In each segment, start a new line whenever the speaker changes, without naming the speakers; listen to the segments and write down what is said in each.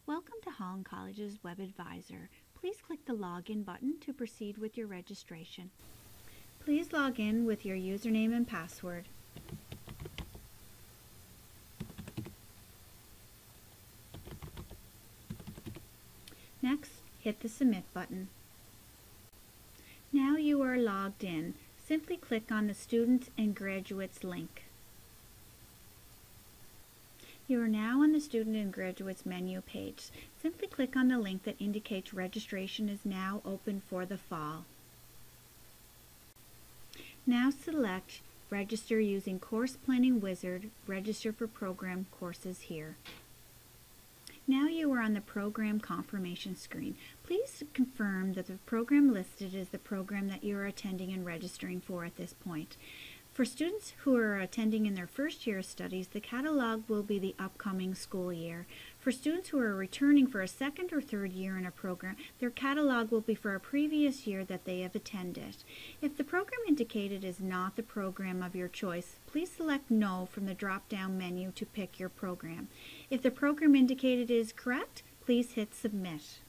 Welcome to Holland College's WebAdvisor. Please click the Login button to proceed with your registration. Please log in with your username and password. Next, hit the Submit button. Now you are logged in. Simply click on the Students and Graduates link. You are now on the Student and Graduates menu page. Simply click on the link that indicates registration is now open for the fall. Now select Register using Course Planning Wizard, Register for Program Courses here. Now you are on the program confirmation screen. Please confirm that the program listed is the program that you are attending and registering for at this point. For students who are attending in their first year of studies, the catalog will be the upcoming school year. For students who are returning for a second or third year in a program, their catalog will be for a previous year that they have attended. If the program indicated is not the program of your choice, please select No from the drop-down menu to pick your program. If the program indicated is correct, please hit Submit.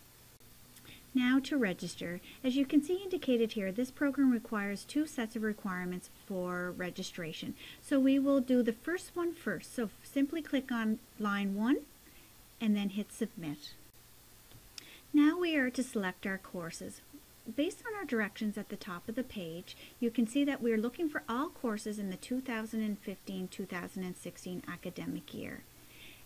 Now to register. As you can see indicated here, this program requires two sets of requirements for registration. So we will do the first one first. So simply click on line 1 and then hit Submit. Now we are to select our courses. Based on our directions at the top of the page, you can see that we are looking for all courses in the 2015-2016 academic year.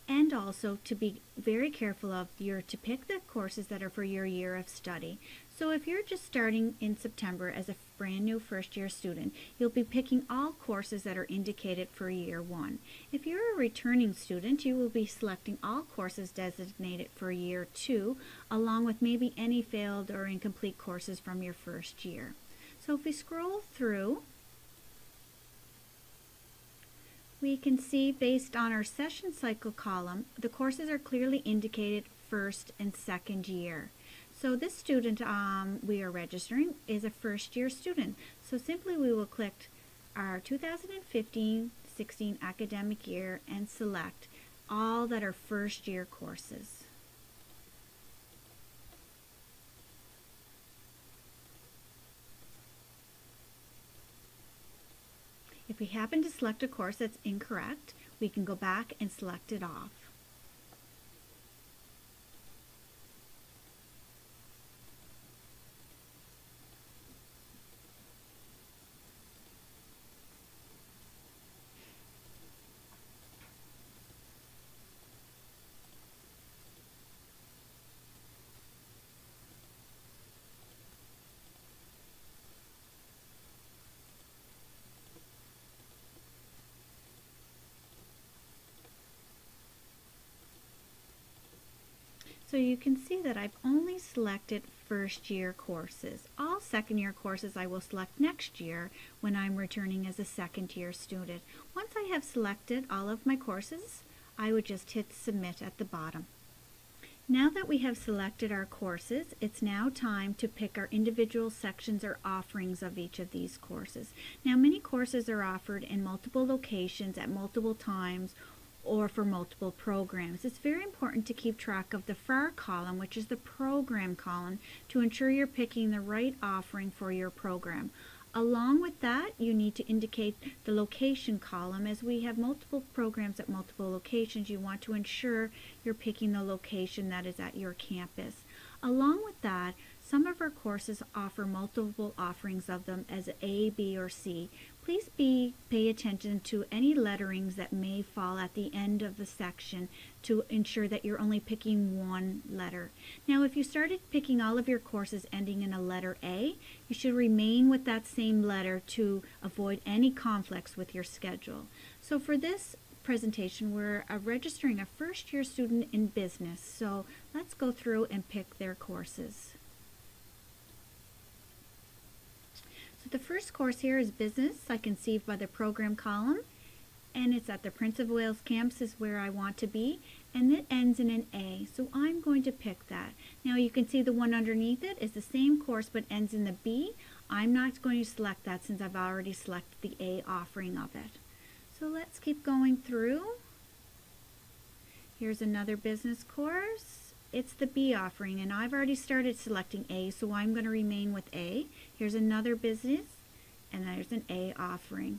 And also to be very careful of to pick the courses that are for your year of study. So if you're just starting in September as a brand new first year student, you'll be picking all courses that are indicated for year 1. If you're a returning student, you will be selecting all courses designated for year 2, along with maybe any failed or incomplete courses from your first year. So if we scroll through, we can see based on our session cycle column, the courses are clearly indicated first and second year. So this student we are registering is a first year student. So simply we will click our 2015-16 academic year and select all that are first year courses. If we happen to select a course that's incorrect, we can go back and select it off. So you can see that I've only selected first year courses. All second year courses I will select next year when I'm returning as a second year student. Once I have selected all of my courses, I would just hit Submit at the bottom. Now that we have selected our courses, it's now time to pick our individual sections or offerings of each of these courses. Now many courses are offered in multiple locations at multiple times or for multiple programs. It's very important to keep track of the FAR column, which is the program column, to ensure you're picking the right offering for your program. Along with that, you need to indicate the location column. As we have multiple programs at multiple locations, you want to ensure you're picking the location that is at your campus. Along with that, some of our courses offer multiple offerings of them as A, B, or C. Please pay attention to any letterings that may fall at the end of the section to ensure that you're only picking one letter. Now, if you started picking all of your courses ending in a letter A, you should remain with that same letter to avoid any conflicts with your schedule. So for this presentation, we're registering a first year student in business. So let's go through and pick their courses. So the first course here is Business. I can see by the program column, and it's at the Prince of Wales campus is where I want to be, and it ends in an A, so I'm going to pick that. Now you can see the one underneath it is the same course but ends in the B. I'm not going to select that since I've already selected the A offering of it. So let's keep going through. Here's another business course, it's the B offering, and I've already started selecting A, so I'm going to remain with A. Here's another business, and there's an A offering.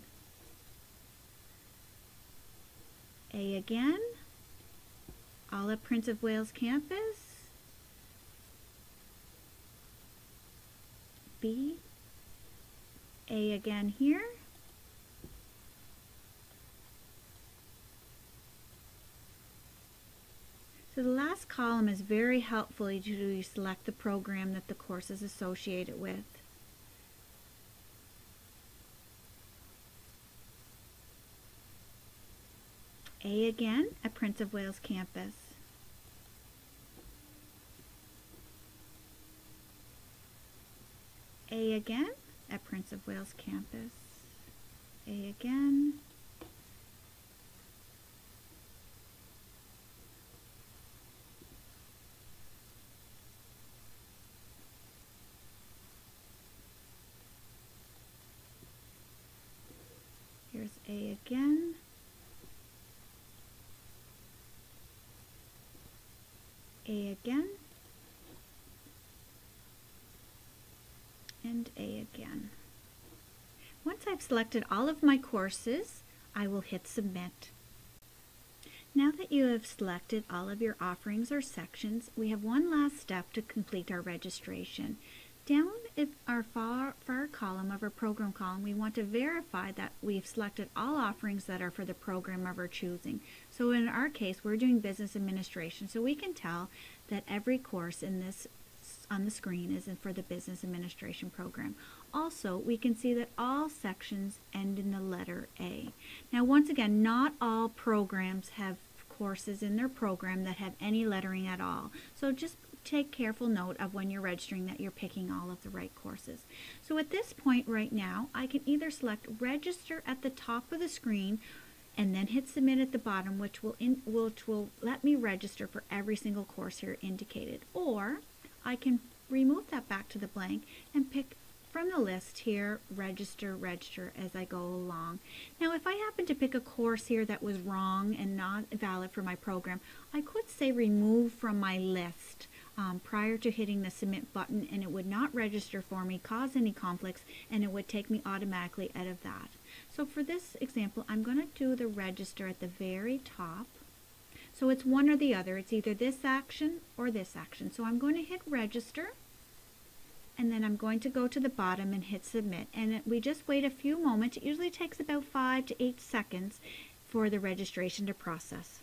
A again, all at Prince of Wales campus. B, A again here. So the last column is very helpful to select the program that the course is associated with. A again at Prince of Wales campus. A again at Prince of Wales campus. A again. Here's A again. A again. And A again. Once I've selected all of my courses, I will hit Submit. Now that you have selected all of your offerings or sections, we have one last step to complete our registration. Down in our far column of our program column, we want to verify that we've selected all offerings that are for the program of our choosing. So in our case, we're doing business administration, so we can tell that every course in this on the screen is for the business administration program. Also, we can see that all sections end in the letter A. Now, once again, not all programs have courses in their program that have any lettering at all. So just take careful note of when you're registering that you're picking all of the right courses. So at this point right now, I can either select register at the top of the screen and then hit submit at the bottom, which will let me register for every single course here indicated. Or I can remove that back to the blank and pick from the list here, register as I go along. Now, if I happen to pick a course here that was wrong and not valid for my program, I could say remove from my list prior to hitting the submit button, and it would not register for me, cause any conflicts, and it would take me automatically out of that. So for this example, I'm going to do the register at the very top. So it's one or the other. It's either this action or this action. So I'm going to hit register, and then I'm going to go to the bottom and hit submit. And we just wait a few moments. It usually takes about 5 to 8 seconds for the registration to process.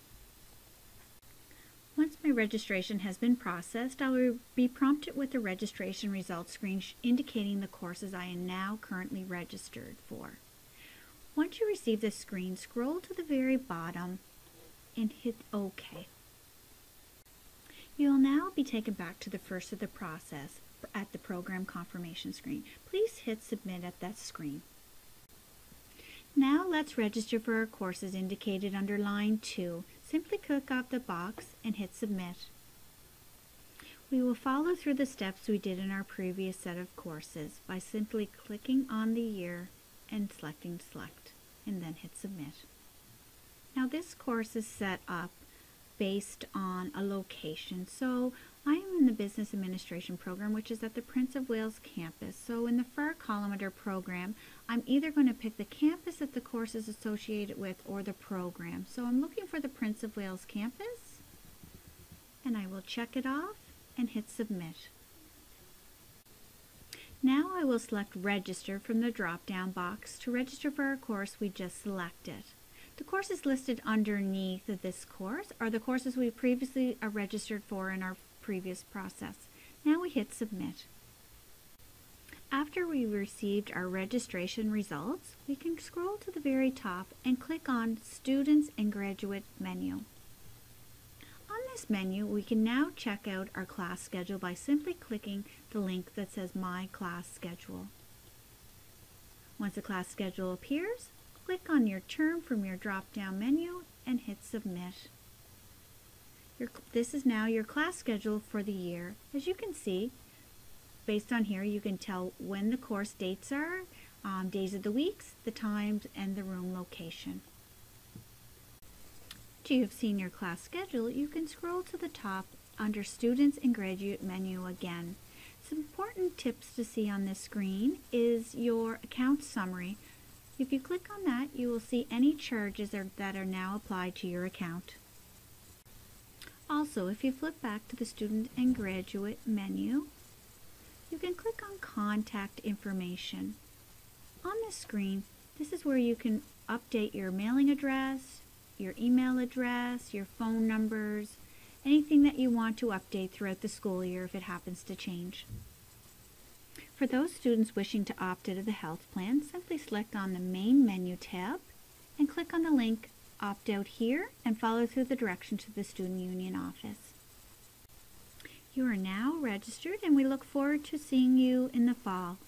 Once my registration has been processed, I will be prompted with the registration results screen indicating the courses I am now currently registered for. Once you receive this screen, scroll to the very bottom and hit OK. You will now be taken back to the first of the process at the program confirmation screen. Please hit submit at that screen. Now let's register for our courses indicated under line 2. Simply click off the box and hit submit. We will follow through the steps we did in our previous set of courses by simply clicking on the year and selecting select, and then hit submit. Now this course is set up based on a location. So I am in the Business Administration program, which is at the Prince of Wales campus. So in the far column under program, I'm either going to pick the campus that the course is associated with or the program. So I'm looking for the Prince of Wales campus, and I will check it off and hit submit. Now I will select register from the drop-down box to register for a course we just selected. The courses listed underneath of this course are the courses we previously registered for in our previous process. Now we hit submit. After we received our registration results, we can scroll to the very top and click on Students and Graduate menu. On this menu, we can now check out our class schedule by simply clicking the link that says My Class Schedule. Once the class schedule appears, click on your term from your drop-down menu and hit submit. This is now your class schedule for the year. As you can see, based on here, you can tell when the course dates are, days of the weeks, the times, and the room location. After you have seen your class schedule, you can scroll to the top under Students and Graduate menu again. Some important tips to see on this screen is your account summary. If you click on that, you will see any charges that are now applied to your account. Also, if you flip back to the Student and Graduate menu, you can click on Contact Information. On this screen, this is where you can update your mailing address, your email address, your phone numbers, anything that you want to update throughout the school year if it happens to change. For those students wishing to opt out of the health plan, simply select on the Main Menu tab and click on the link Opt Out Here and follow through the directions to the Student Union office. You are now registered and we look forward to seeing you in the fall.